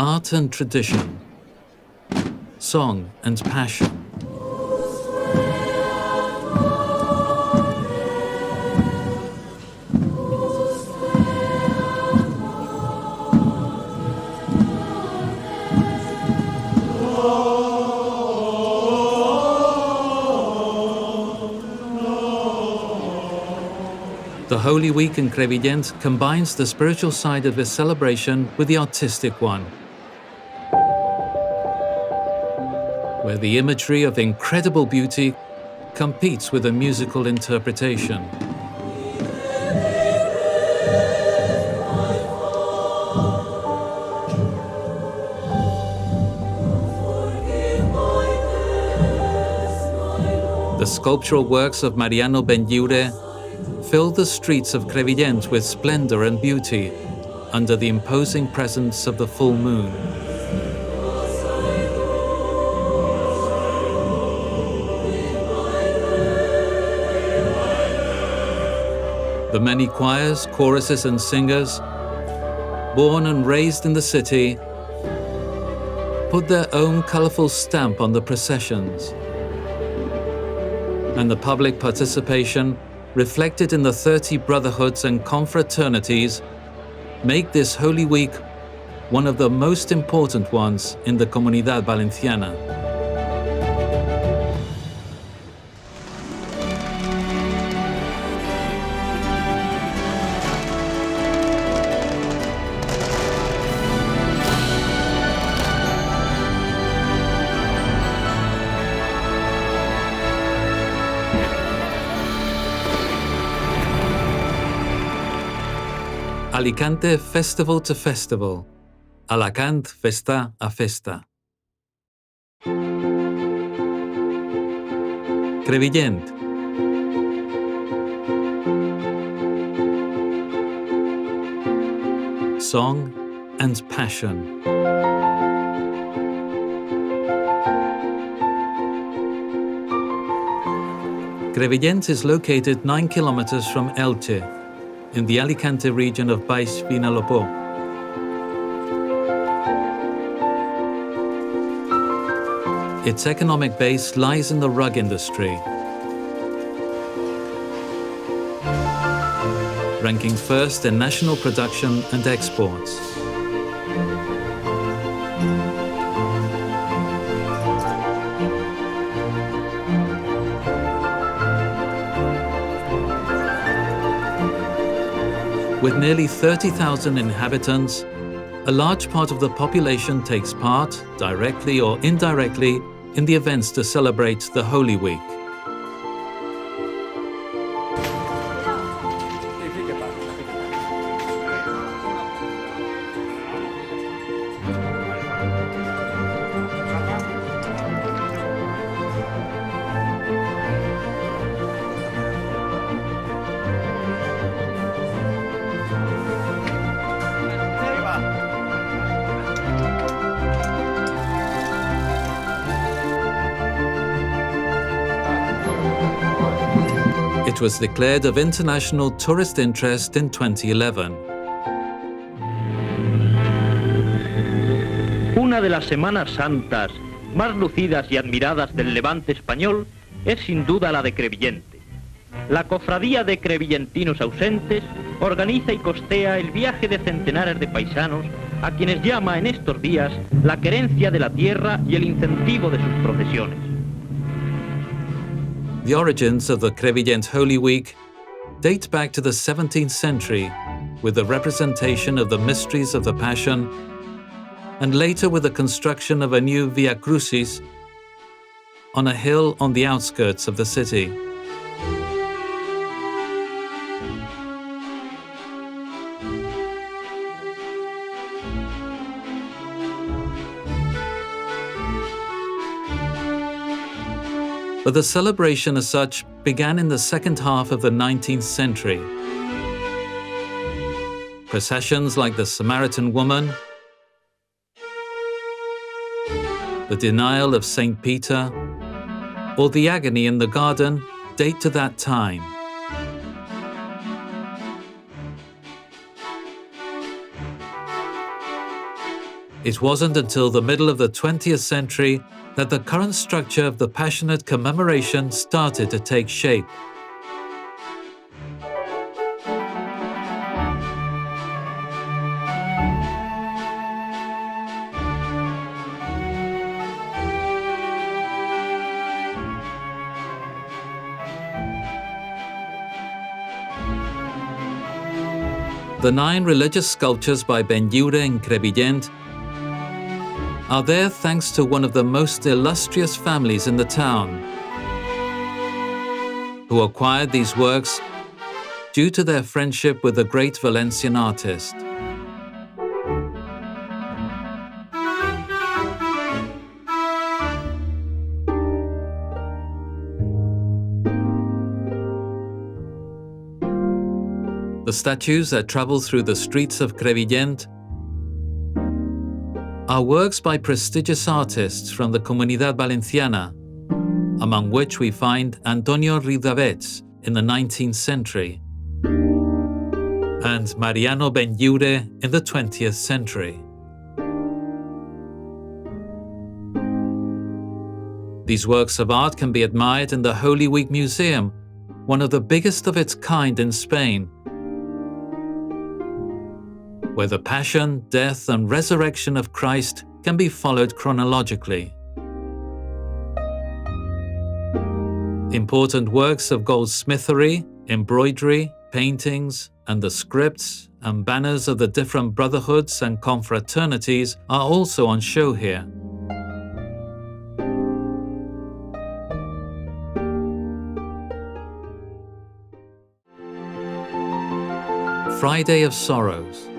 art and tradition, song and passion. The Holy Week in Crevillent combines the spiritual side of this celebration with the artistic one, where the imagery of incredible beauty competes with a musical interpretation. The sculptural works of Mariano Benlliure fill the streets of Crevillent with splendor and beauty under the imposing presence of the full moon. The many choirs, choruses and singers, born and raised in the city, put their own colorful stamp on the processions. And the public participation, reflected in the 30 brotherhoods and confraternities, make this Holy Week one of the most important ones in the Comunidad Valenciana. Alicante Festival to Festival, Alicante Fiesta a Festa. Crevillent. Song and passion. Crevillent is located 9 kilometers from Elche, in the Alicante region of Baix Vinalopó. Its economic base lies in the rug industry, ranking first in national production and exports. With nearly 30,000 inhabitants, a large part of the population takes part, directly or indirectly, in the events to celebrate the Holy Week. It was declared of international tourist interest in 2011. Una de las Semanas Santas más lucidas y admiradas del Levante español es sin duda la de Crevillente. La cofradía de crevillentinos ausentes organiza y costea el viaje de centenares de paisanos a quienes llama en estos días la querencia de la tierra y el incentivo de sus procesiones. The origins of the Crevillent Holy Week date back to the 17th century with the representation of the mysteries of the Passion, and later with the construction of a new Via Crucis on a hill on the outskirts of the city. But the celebration as such began in the second half of the 19th century. Processions like the Samaritan Woman, the Denial of St. Peter, or the Agony in the Garden date to that time. It wasn't until the middle of the 20th century that the current structure of the Passionate commemoration started to take shape. The 9 religious sculptures by Benlliure in Crevillent are there thanks to one of the most illustrious families in the town, who acquired these works due to their friendship with the great Valencian artist. The statues that travel through the streets of Crevillent are works by prestigious artists from the Comunidad Valenciana, among which we find Antonio Ridavets in the 19th century and Mariano Benlliure in the 20th century. These works of art can be admired in the Holy Week Museum, one of the biggest of its kind in Spain, where the Passion, Death, and Resurrection of Christ can be followed chronologically. Important works of goldsmithery, embroidery, paintings, and the scripts and banners of the different brotherhoods and confraternities are also on show here. Friday of Sorrows.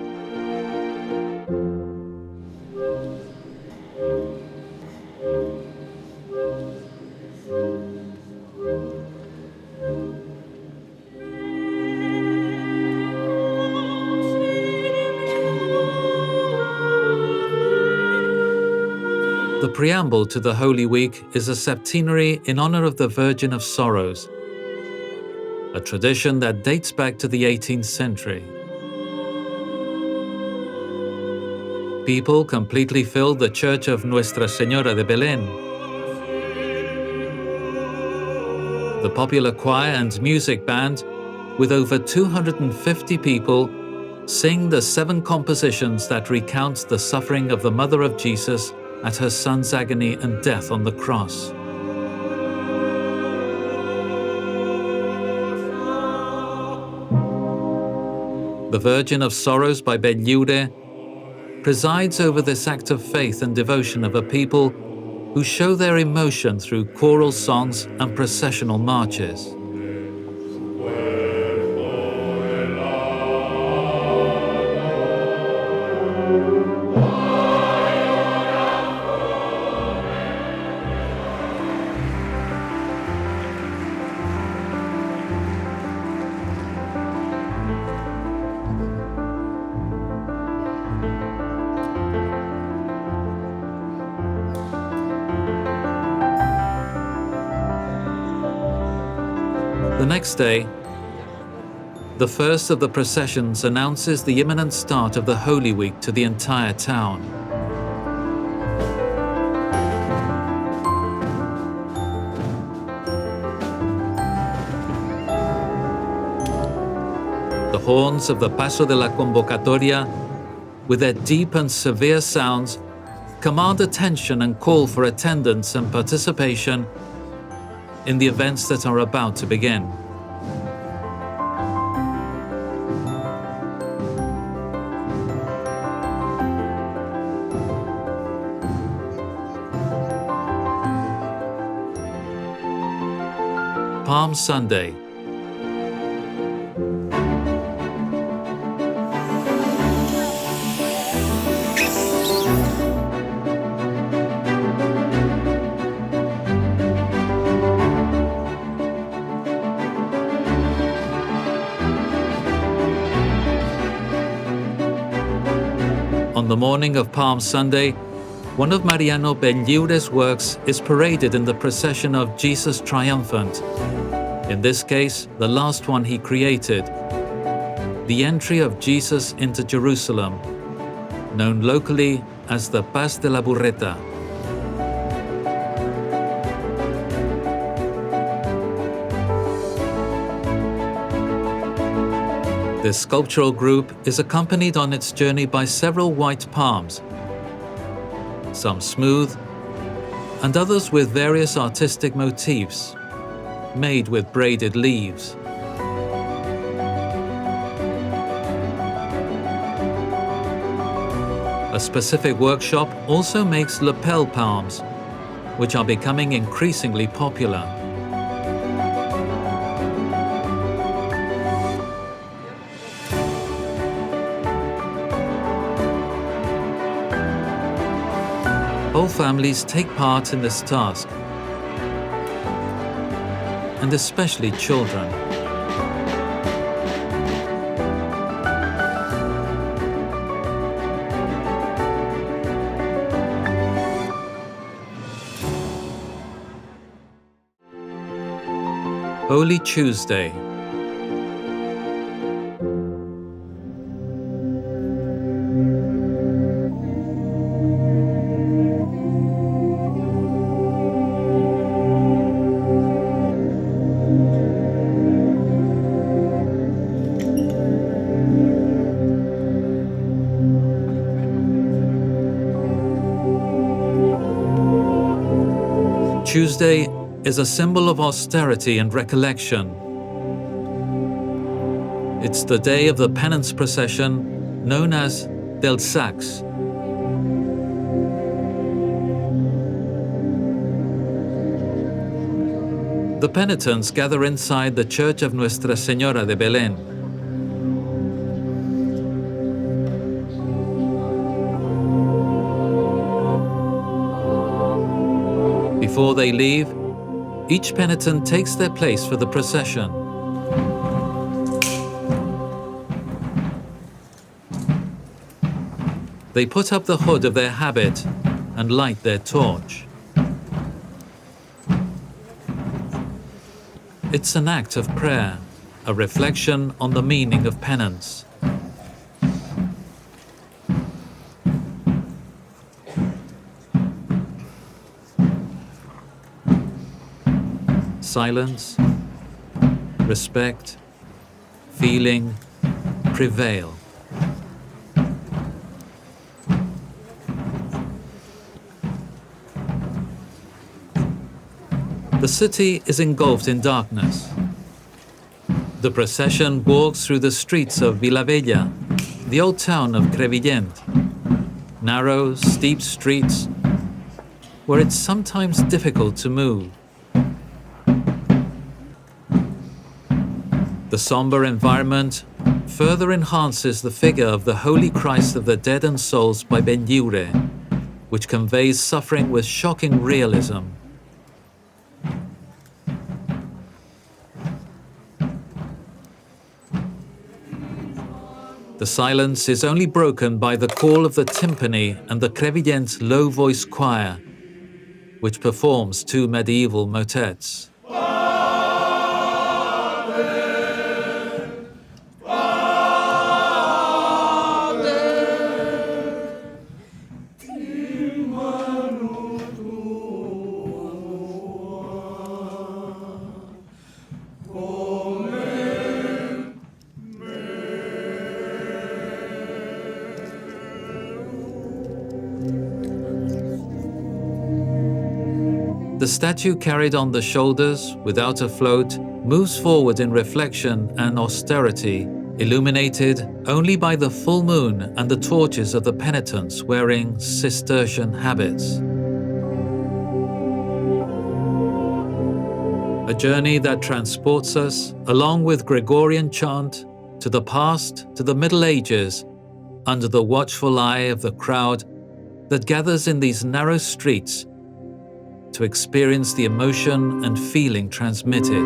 The preamble to the Holy Week is a septenary in honor of the Virgin of Sorrows, a tradition that dates back to the 18th century. People completely filled the church of Nuestra Señora de Belén. The popular choir and music band, with over 250 people, sing the 7 compositions that recount the suffering of the Mother of Jesus at her Son's agony and death on the cross. The Virgin of Sorrows by Benlliure presides over this act of faith and devotion of a people who show their emotion through choral songs and processional marches. The next day, the first of the processions announces the imminent start of the Holy Week to the entire town. The horns of the Paso de la Convocatoria, with their deep and severe sounds, command attention and call for attendance and participation in the events that are about to begin. Palm Sunday. On the morning of Palm Sunday, one of Mariano Benlliure's works is paraded in the procession of Jesus Triumphant, in this case, the last one he created, the entry of Jesus into Jerusalem, known locally as the Pas de la Burreta. This sculptural group is accompanied on its journey by several white palms, some smooth, and others with various artistic motifs, made with braided leaves. A specific workshop also makes lapel palms, which are becoming increasingly popular. Whole families take part in this task, and especially children. Holy Tuesday. Tuesday is a symbol of austerity and recollection. It's the day of the penance procession known as Del Sax. The penitents gather inside the Church of Nuestra Señora de Belén. Before they leave, each penitent takes their place for the procession. They put up the hood of their habit and light their torch. It's an act of prayer, a reflection on the meaning of penance. Silence, respect, feeling prevail. The city is engulfed in darkness. The procession walks through the streets of Villavella, the old town of Crevillent. Narrow, steep streets where it's sometimes difficult to move. The somber environment further enhances the figure of the Holy Christ of the Dead and Souls by Benlliure, which conveys suffering with shocking realism. The silence is only broken by the call of the timpani and the Crevillent low-voiced choir, which performs two medieval motets. The statue carried on the shoulders, without a float, moves forward in reflection and austerity, illuminated only by the full moon and the torches of the penitents wearing Cistercian habits. A journey that transports us, along with Gregorian chant, to the past, to the Middle Ages, under the watchful eye of the crowd that gathers in these narrow streets to experience the emotion and feeling transmitted.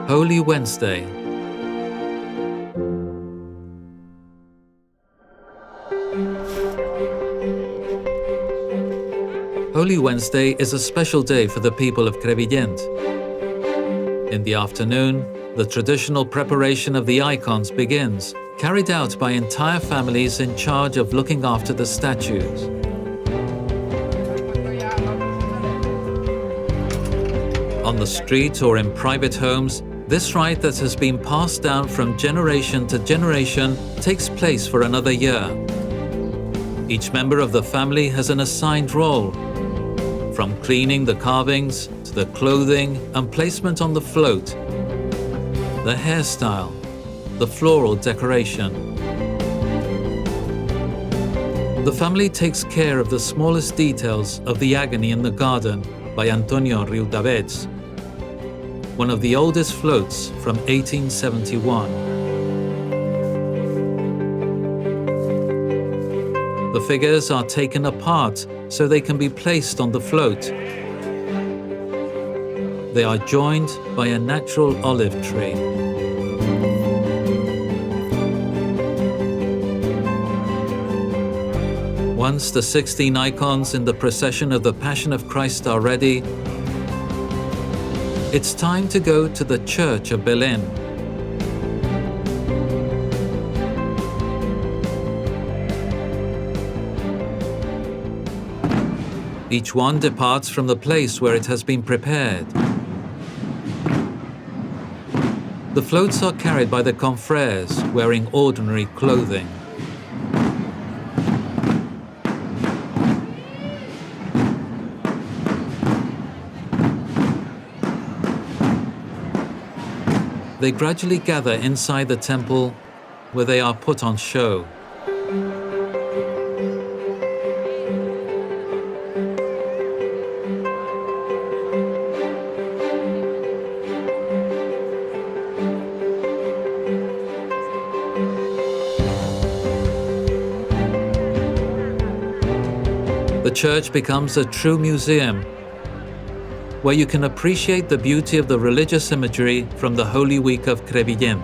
Holy Wednesday. Holy Wednesday is a special day for the people of Crevillent. In the afternoon, the traditional preparation of the icons begins, carried out by entire families in charge of looking after the statues. On the street or in private homes, this rite that has been passed down from generation to generation takes place for another year. Each member of the family has an assigned role, from cleaning the carvings to the clothing and placement on the float, the hairstyle, the floral decoration. The family takes care of the smallest details of the Agony in the Garden by Antonio Riudavets, one of the oldest floats from 1871. The figures are taken apart so they can be placed on the float. They are joined by a natural olive tree. Once the 16 icons in the procession of the Passion of Christ are ready, it's time to go to the Church of Belén. Each one departs from the place where it has been prepared. The floats are carried by the confrères wearing ordinary clothing. They gradually gather inside the temple where they are put on show. The church becomes a true museum, where you can appreciate the beauty of the religious imagery from the Holy Week of Crevillent.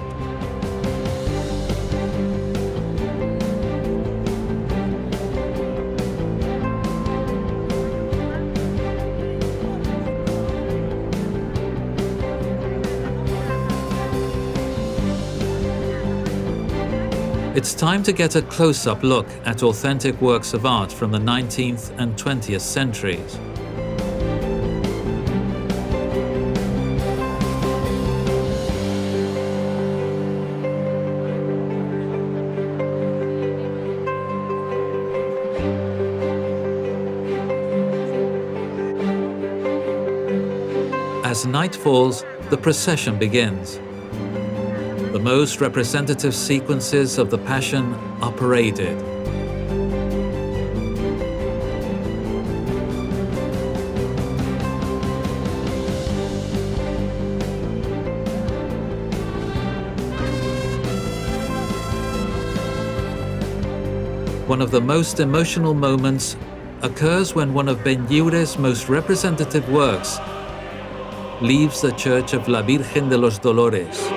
It's time to get a close-up look at authentic works of art from the 19th and 20th centuries. As night falls, the procession begins. The most representative sequences of the Passion are paraded. One of the most emotional moments occurs when one of Benlliure's most representative works leaves the Church of la Virgen de los Dolores.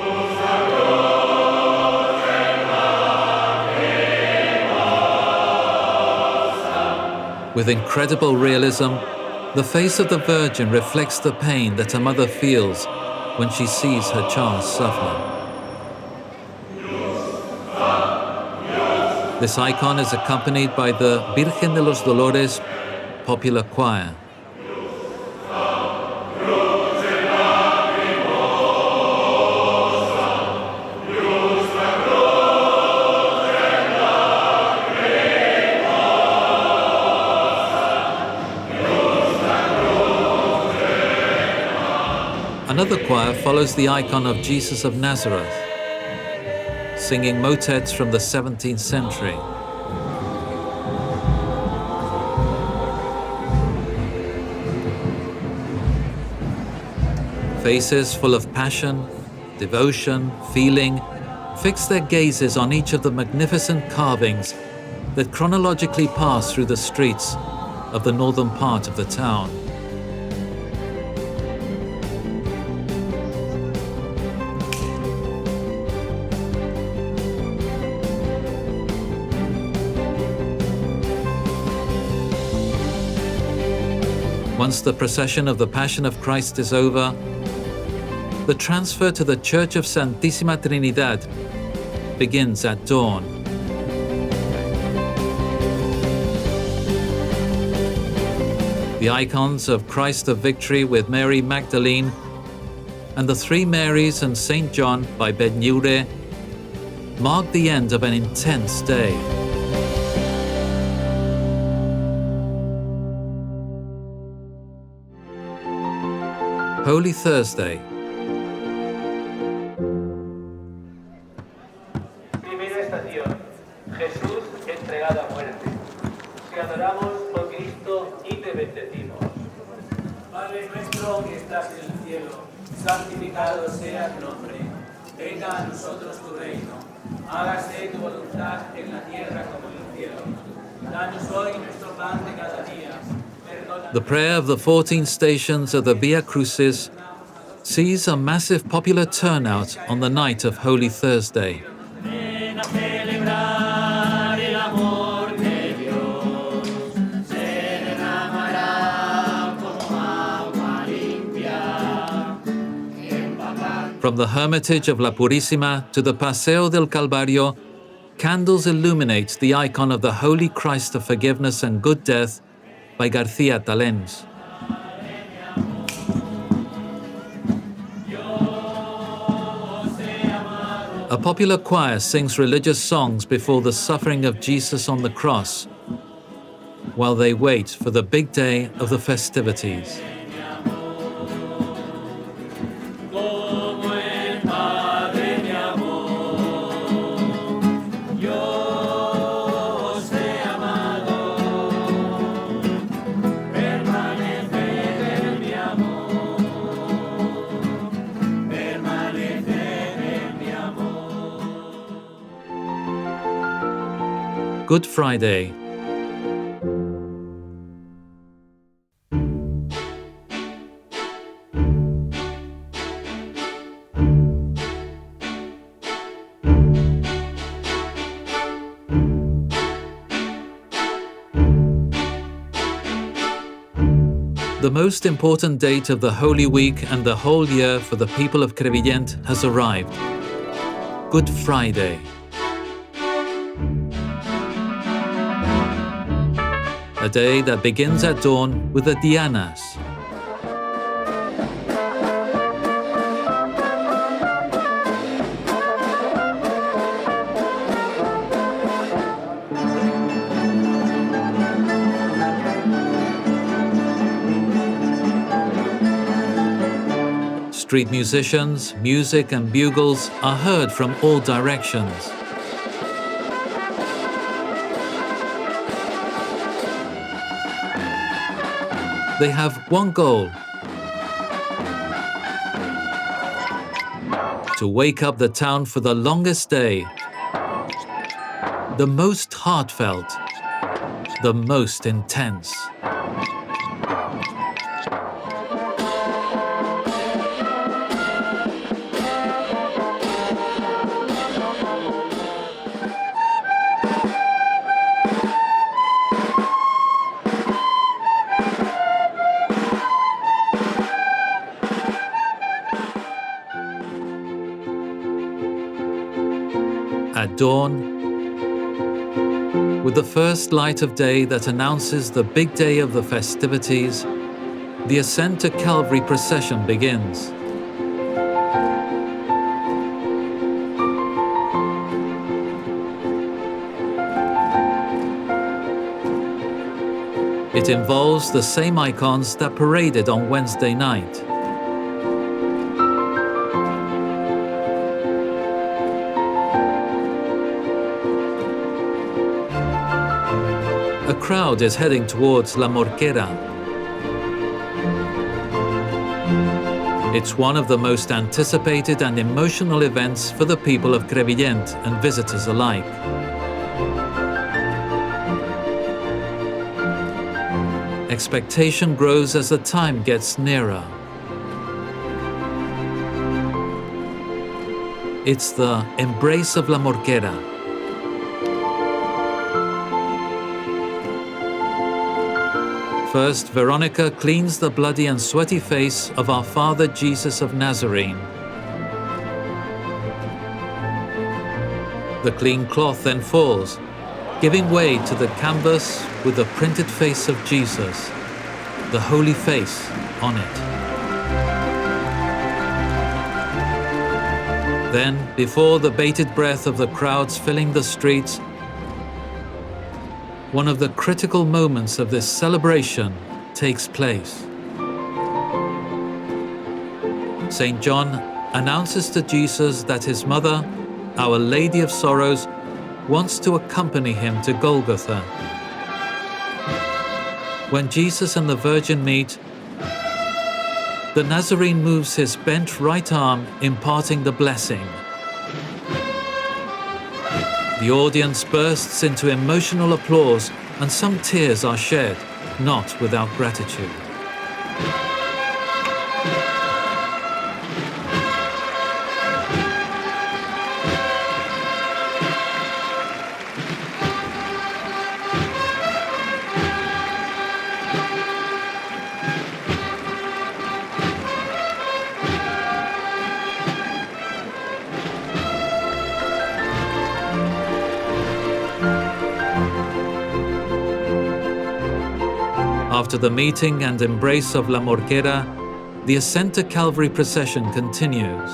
With incredible realism, the face of the Virgin reflects the pain that a mother feels when she sees her child suffer. This icon is accompanied by the Virgen de los Dolores popular choir. Another choir follows the icon of Jesus of Nazareth, singing motets from the 17th century. Faces full of passion, devotion, feeling, fix their gazes on each of the magnificent carvings that chronologically pass through the streets of the northern part of the town. Once the procession of the Passion of Christ is over, the transfer to the Church of Santísima Trinidad begins at dawn. The icons of Christ of Victory with Mary Magdalene and the Three Marys and St. John by Benlliure mark the end of an intense day. Holy Thursday. Primera estación, Jesús entregado a muerte. Te adoramos, oh Cristo, y te bendecimos. Padre nuestro que estás en el cielo, santificado sea tu nombre. Venga a nosotros tu reino. Hágase tu voluntad en la tierra como en el cielo. Danos hoy nuestro pan de cada día. The prayer of the 14 stations of the Via Crucis sees a massive popular turnout on the night of Holy Thursday. From the Hermitage of La Purísima to the Paseo del Calvario, candles illuminate the icon of the Holy Christ of Forgiveness and Good Death by García Talens. A popular choir sings religious songs before the suffering of Jesus on the cross, while they wait for the big day of the festivities. Good Friday. The most important date of the Holy Week and the whole year for the people of Crevillent has arrived. Good Friday. A day that begins at dawn with the Dianas. Street musicians, music and bugles are heard from all directions. They have one goal: to wake up the town for the longest day, the most heartfelt, the most intense. At dawn, with the first light of day that announces the big day of the festivities, the Ascent to Calvary procession begins. It involves the same icons that paraded on Wednesday night. A crowd is heading towards La Morquera. It's one of the most anticipated and emotional events for the people of Crevillent and visitors alike. Expectation grows as the time gets nearer. It's the embrace of La Morquera. First, Veronica cleans the bloody and sweaty face of our Father Jesus of Nazarene. The clean cloth then falls, giving way to the canvas with the printed face of Jesus, the holy face on it. Then, before the bated breath of the crowds filling the streets, one of the critical moments of this celebration takes place. St. John announces to Jesus that his mother, Our Lady of Sorrows, wants to accompany him to Golgotha. When Jesus and the Virgin meet, the Nazarene moves his bent right arm, imparting the blessing. The audience bursts into emotional applause, and some tears are shed, not without gratitude. After the meeting and embrace of La Morquera, the ascent to Calvary procession continues.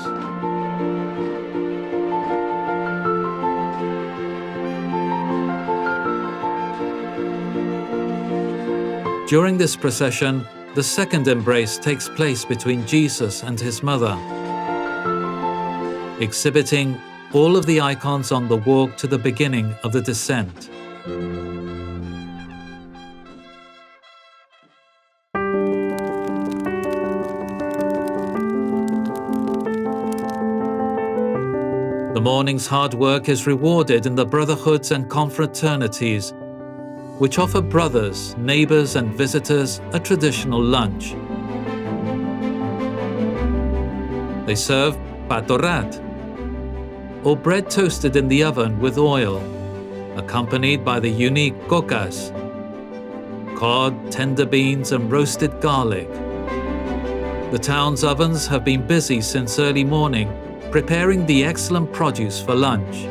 During this procession, the second embrace takes place between Jesus and his mother, exhibiting all of the icons on the walk to the beginning of the descent. The morning's hard work is rewarded in the brotherhoods and confraternities, which offer brothers, neighbors, and visitors a traditional lunch. They serve patorrat, or bread toasted in the oven with oil, accompanied by the unique cocas, cod, tender beans, and roasted garlic. The town's ovens have been busy since early morning, preparing the excellent produce for lunch.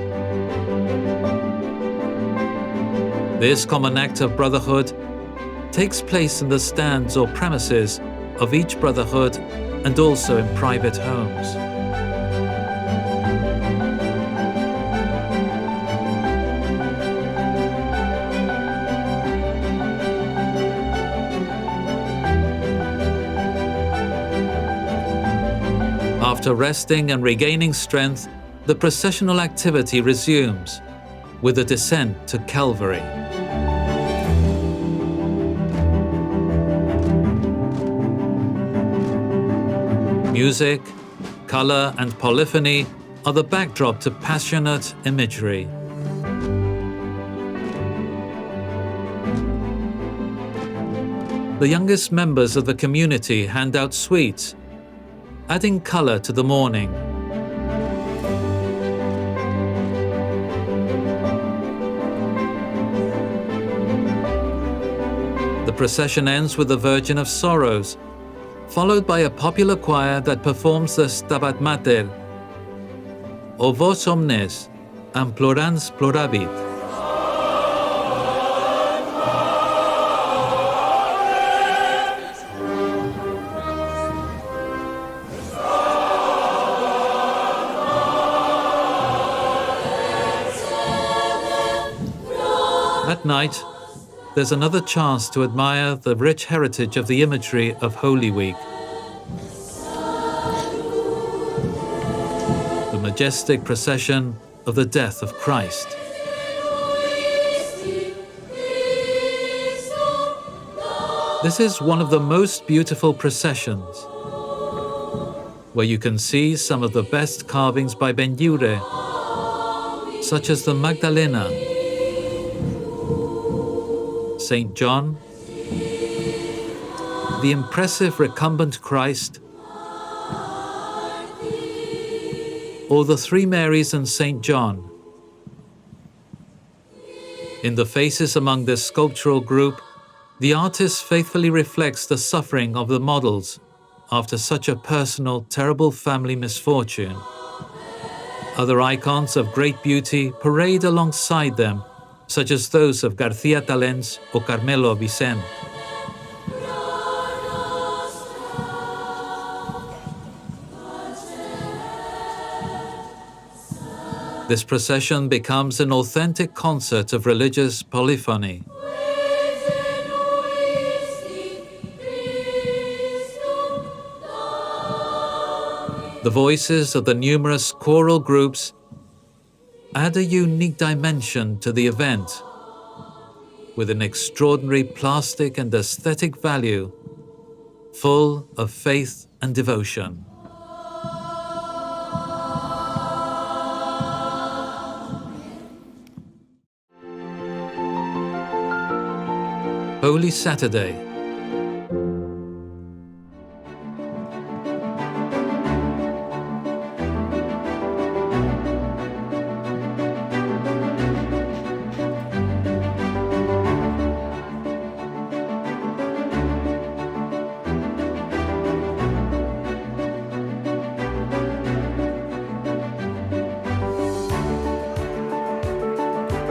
This common act of brotherhood takes place in the stands or premises of each brotherhood and also in private homes. After resting and regaining strength, the processional activity resumes with a descent to Calvary. Music, color, and polyphony are the backdrop to passionate imagery. The youngest members of the community hand out sweets, adding color to the morning. The procession ends with the Virgin of Sorrows, followed by a popular choir that performs the Stabat Mater, O vos omnes, am plorans plorabit. At night, there's another chance to admire the rich heritage of the imagery of Holy Week. The majestic procession of the death of Christ. This is one of the most beautiful processions, where you can see some of the best carvings by Benlliure, such as the Magdalena, St. John, the impressive recumbent Christ, or the Three Marys and St. John. In the faces among this sculptural group, The artist faithfully reflects the suffering of the models after such a personal, terrible family misfortune. Other icons of great beauty parade alongside them, such as those of García Talens or Carmelo Vicent. This procession becomes an authentic concert of religious polyphony. The voices of the numerous choral groups add a unique dimension to the event, with an extraordinary plastic and aesthetic value, full of faith and devotion. Holy Saturday.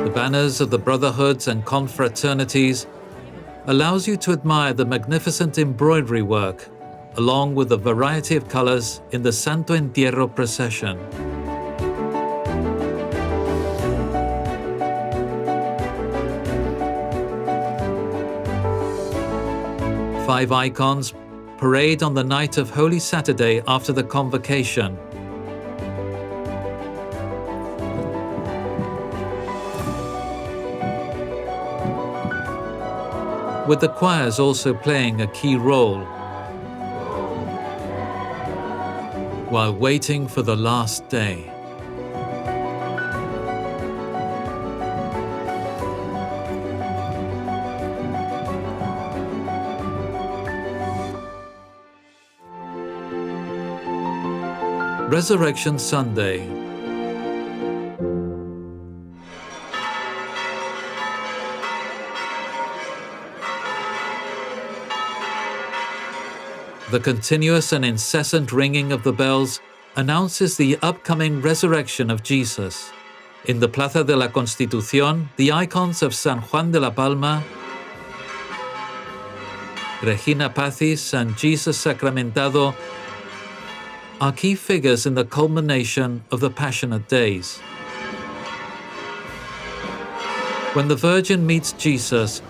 The banners of the brotherhoods and confraternities allows you to admire the magnificent embroidery work, along with the variety of colors in the Santo Entierro procession. Five icons parade on the night of Holy Saturday after the convocation. With the choirs also playing a key role, while waiting for the last day. Resurrection Sunday. The continuous and incessant ringing of the bells announces the upcoming resurrection of Jesus. In the Plaza de la Constitución, the icons of San Juan de la Palma, Regina Pacis, and Jesus Sacramentado are key figures in the culmination of the Passionate Days. When the Virgin meets Jesus,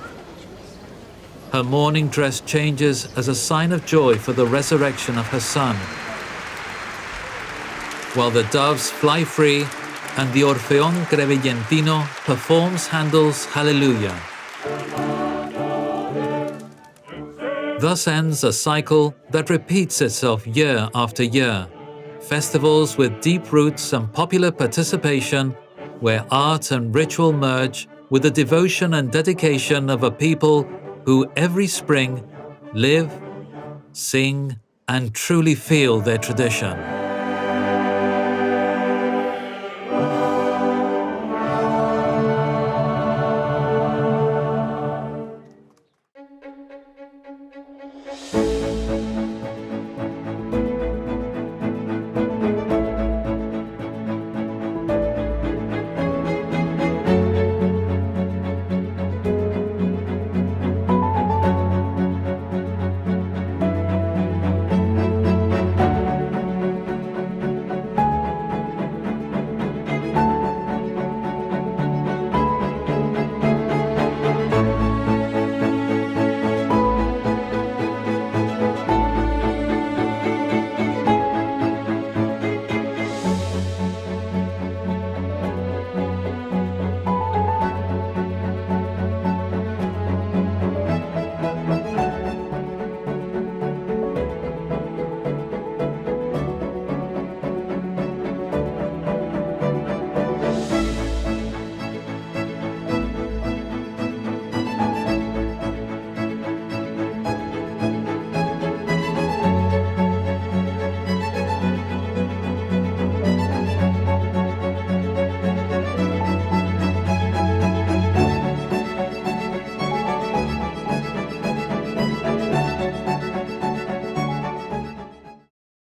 her mourning dress changes as a sign of joy for the resurrection of her Son, while the doves fly free and the Orfeón Crevillentino performs Handel's Hallelujah. Thus ends a cycle that repeats itself year after year. Festivals with deep roots and popular participation, where art and ritual merge with the devotion and dedication of a people who every spring live, sing, and truly feel their tradition.